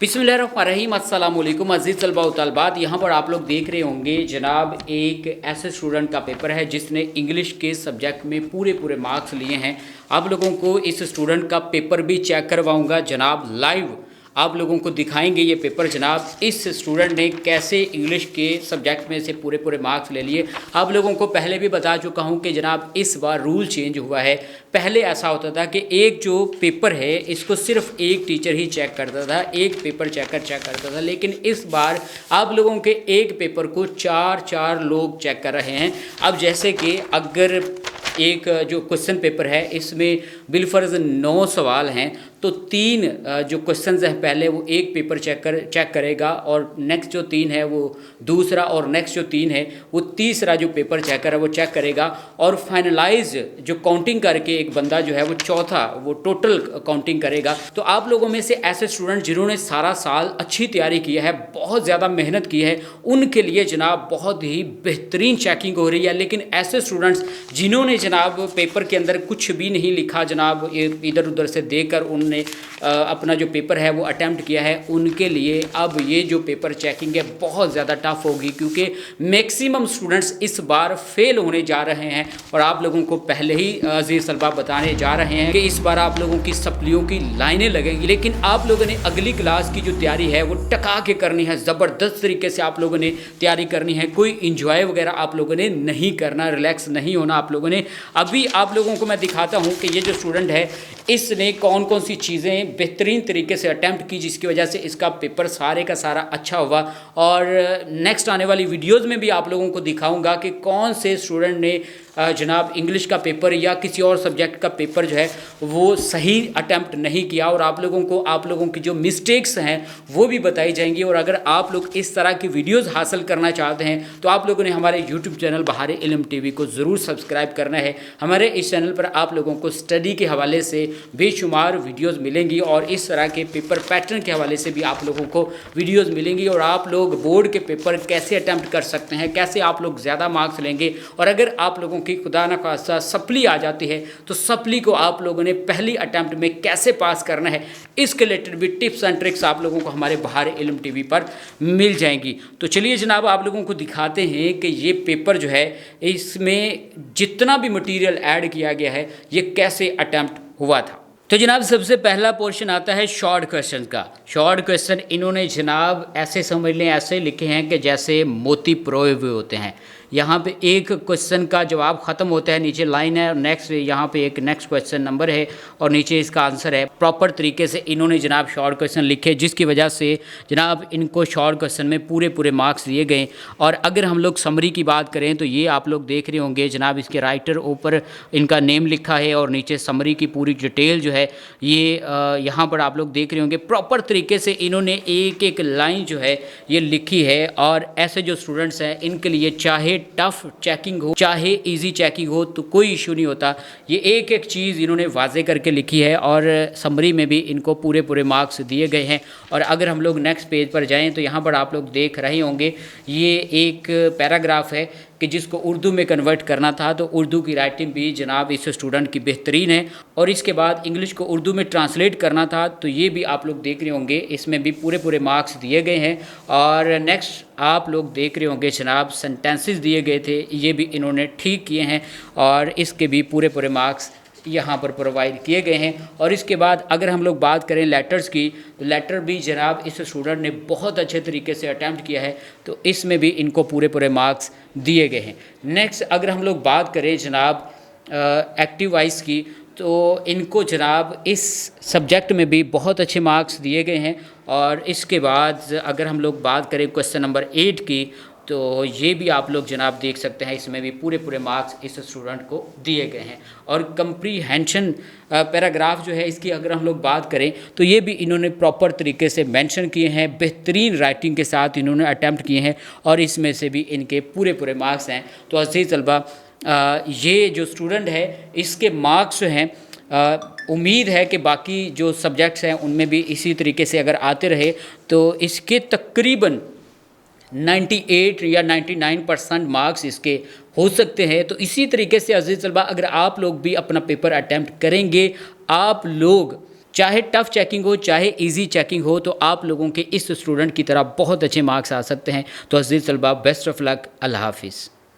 बिस्मिल्लाहिर्रहमानिर्रहीम अस्सलाम वालेकुम अज़ीज़ तलबा व तलबात। यहाँ पर आप लोग देख रहे होंगे जनाब एक ऐसे स्टूडेंट का पेपर है जिसने इंग्लिश के सब्जेक्ट में पूरे मार्क्स लिए हैं। आप लोगों को इस स्टूडेंट का पेपर भी चेक करवाऊँगा जनाब लाइव, आप लोगों को दिखाएंगे ये पेपर जनाब इस स्टूडेंट ने कैसे इंग्लिश के सब्जेक्ट में से पूरे मार्क्स ले लिए। आप लोगों को पहले भी बता चुका हूँ कि जनाब इस बार रूल चेंज हुआ है। पहले ऐसा होता था कि एक जो पेपर है इसको सिर्फ एक टीचर ही चेक करता था, एक पेपर चेकर चेक करता था, लेकिन इस बार आप लोगों के एक पेपर को चार लोग चेक कर रहे हैं। अब जैसे कि अगर एक जो क्वेश्चन पेपर है इसमें बिलफर्ज 9 सवाल हैं तो 3 जो क्वेश्चंस हैं पहले वो एक पेपर चेक करेगा और नेक्स्ट जो 3 है वो दूसरा, और नेक्स्ट जो 3 है वो तीसरा जो पेपर चेकर है वो चेक करेगा, और फाइनलाइज जो काउंटिंग करके एक बंदा जो है वो चौथा वो टोटल काउंटिंग करेगा। तो आप लोगों में से ऐसे स्टूडेंट जिन्होंने सारा साल अच्छी तैयारी की है, बहुत ज़्यादा मेहनत की है, उनके लिए जनाब बहुत ही बेहतरीन चेकिंग हो रही है। लेकिन ऐसे स्टूडेंट्स जिन्होंने जनाब पेपर के अंदर कुछ भी नहीं लिखा, जनाब इधर उधर से देकर उन्होंने अपना जो पेपर है वो अटेम्प्ट किया है, उनके लिए अब ये जो पेपर चेकिंग है बहुत ज़्यादा टफ होगी, क्योंकि मैक्सिमम स्टूडेंट्स इस बार फेल होने जा रहे हैं। और आप लोगों को पहले ही अज़ीज़ तलबा बताने जा रहे हैं कि इस बार आप लोगों की सप्लियों की लाइनें लगेंगी, लेकिन आप लोगों ने अगली क्लास की जो तैयारी है वो टका के करनी है, ज़बरदस्त तरीके से आप लोगों ने तैयारी करनी है। कोई इंजॉय वगैरह आप लोगों ने नहीं करना, रिलैक्स नहीं होना आप लोगों ने। अभी आप लोगों को मैं दिखाता हूँ कि ये जो स्टूडेंट है इसने कौन कौन सी चीज़ें बेहतरीन तरीके से अटैम्प्ट की, जिसकी वजह से इसका पेपर सारे का सारा अच्छा हुआ। और नेक्स्ट आने वाली वीडियोज़ में भी आप लोगों को दिखाऊंगा कि कौन से स्टूडेंट ने जनाब इंग्लिश का पेपर या किसी और सब्जेक्ट का पेपर जो है वो सही अटैम्प्ट नहीं किया, और आप लोगों की जो मिस्टेक्स हैं वो भी बताई जाएंगी। और अगर आप लोग इस तरह की वीडियोज़ हासिल करना चाहते हैं तो आप लोगों ने हमारे यूट्यूब चैनल बहार इल्म टीवी को ज़रूर सब्सक्राइब करना है। हमारे इस चैनल पर आप लोगों को स्टडी के हवाले से बेशुमार वीडियोज़ मिलेंगी और इस तरह के पेपर पैटर्न के हवाले से भी आप लोगों को वीडियोज़ मिलेंगी, और आप लोग बोर्ड के पेपर कैसे अटैम्प्ट कर सकते हैं, कैसे आप लोग ज़्यादा मार्क्स लेंगे। और अगर आप लोगों की खुदा न खास्ता सप्ली आ जाती है तो सप्ली को आप लोगों ने पहली अटैम्प्ट में कैसे पास करना है, इसके रिलेटेड भी टिप्स एंड ट्रिक्स आप लोगों को हमारे बहार इल्म टीवी पर मिल जाएंगी। तो चलिए जनाब आप लोगों को दिखाते हैं कि ये पेपर जो है इसमें जितना भी मटेरियल ऐड किया गया है ये कैसे अटैम्प्ट हुआ था। तो जनाब सबसे पहला पोर्शन आता है शॉर्ट क्वेश्चन का। शॉर्ट क्वेश्चन इन्होंने जनाब ऐसे समझ लें, ऐसे लिखे हैं कि जैसे मोती परोए हुए होते हैं। यहाँ पे एक क्वेश्चन का जवाब ख़त्म होता है, नीचे लाइन है और नेक्स्ट यहाँ पे एक नेक्स्ट क्वेश्चन नंबर है और नीचे इसका आंसर है। प्रॉपर तरीके से इन्होंने जनाब शॉर्ट क्वेश्चन लिखे, जिसकी वजह से जनाब इनको शॉर्ट क्वेश्चन में पूरे मार्क्स दिए गए। और अगर हम लोग समरी की बात करें तो ये आप लोग देख रहे होंगे जनाब इसके राइटर ऊपर इनका नेम लिखा है और नीचे समरी की पूरी डिटेल जो है ये यहाँ पर आप लोग देख रहे होंगे। प्रॉपर तरीके से इन्होंने एक लाइन जो है ये लिखी है, और ऐसे जो स्टूडेंट्स हैं इनके लिए चाहे टफ चेकिंग हो चाहे इजी चेकिंग हो तो कोई इशू नहीं होता। ये एक चीज़ इन्होंने वाजे करके लिखी है और समरी में भी इनको पूरे मार्क्स दिए गए हैं। और अगर हम लोग नेक्स्ट पेज पर जाएं तो यहाँ पर आप लोग देख रहे होंगे ये एक पैराग्राफ है कि जिसको उर्दू में कन्वर्ट करना था, तो उर्दू की राइटिंग भी जनाब इस स्टूडेंट की बेहतरीन है। और इसके बाद इंग्लिश को उर्दू में ट्रांसलेट करना था, तो ये भी आप लोग देख रहे होंगे इसमें भी पूरे मार्क्स दिए गए हैं। और नेक्स्ट आप लोग देख रहे होंगे जनाब सेंटेंसेस दिए गए थे, ये भी इन्होंने ठीक किए हैं और इसके भी पूरे मार्क्स यहाँ पर प्रोवाइड किए गए हैं। और इसके बाद अगर हम लोग बात करें लेटर्स की, तो लेटर भी जनाब इस स्टूडेंट ने बहुत अच्छे तरीके से अटैम्प्ट किया है, तो इसमें भी इनको पूरे मार्क्स दिए गए हैं। नेक्स्ट अगर हम लोग बात करें जनाब एक्टिव वाइज की, तो इनको जनाब इस सब्जेक्ट में भी बहुत अच्छे मार्क्स दिए गए हैं। और इसके बाद अगर हम लोग बात करें क्वेश्चन नंबर 8 की, तो ये भी आप लोग जनाब देख सकते हैं इसमें भी पूरे मार्क्स इस स्टूडेंट को दिए गए हैं। और कंप्रीहेंशन पैराग्राफ जो है इसकी अगर हम लोग बात करें तो ये भी इन्होंने प्रॉपर तरीके से मेंशन किए हैं, बेहतरीन राइटिंग के साथ इन्होंने अटैम्प्ट किए हैं और इसमें से भी इनके पूरे मार्क्स हैं। तो अज़ीज़ तलबा ये जो स्टूडेंट है इसके मार्क्स जो हैं उम्मीद है कि बाकी जो सब्जेक्ट्स हैं उनमें भी इसी तरीके से अगर आते रहे तो इसके तकरीबन 98 या 99% मार्क्स इसके हो सकते हैं। तो इसी तरीके से अज़ीज़ तलबा अगर आप लोग भी अपना पेपर अटैम्प्ट करेंगे, आप लोग चाहे टफ़ चेकिंग हो चाहे इजी चेकिंग हो, तो आप लोगों के इस स्टूडेंट की तरह बहुत अच्छे मार्क्स आ सकते हैं। तो अजीज़ तलबा, बेस्ट ऑफ लक, अल्लाह हाफिज़।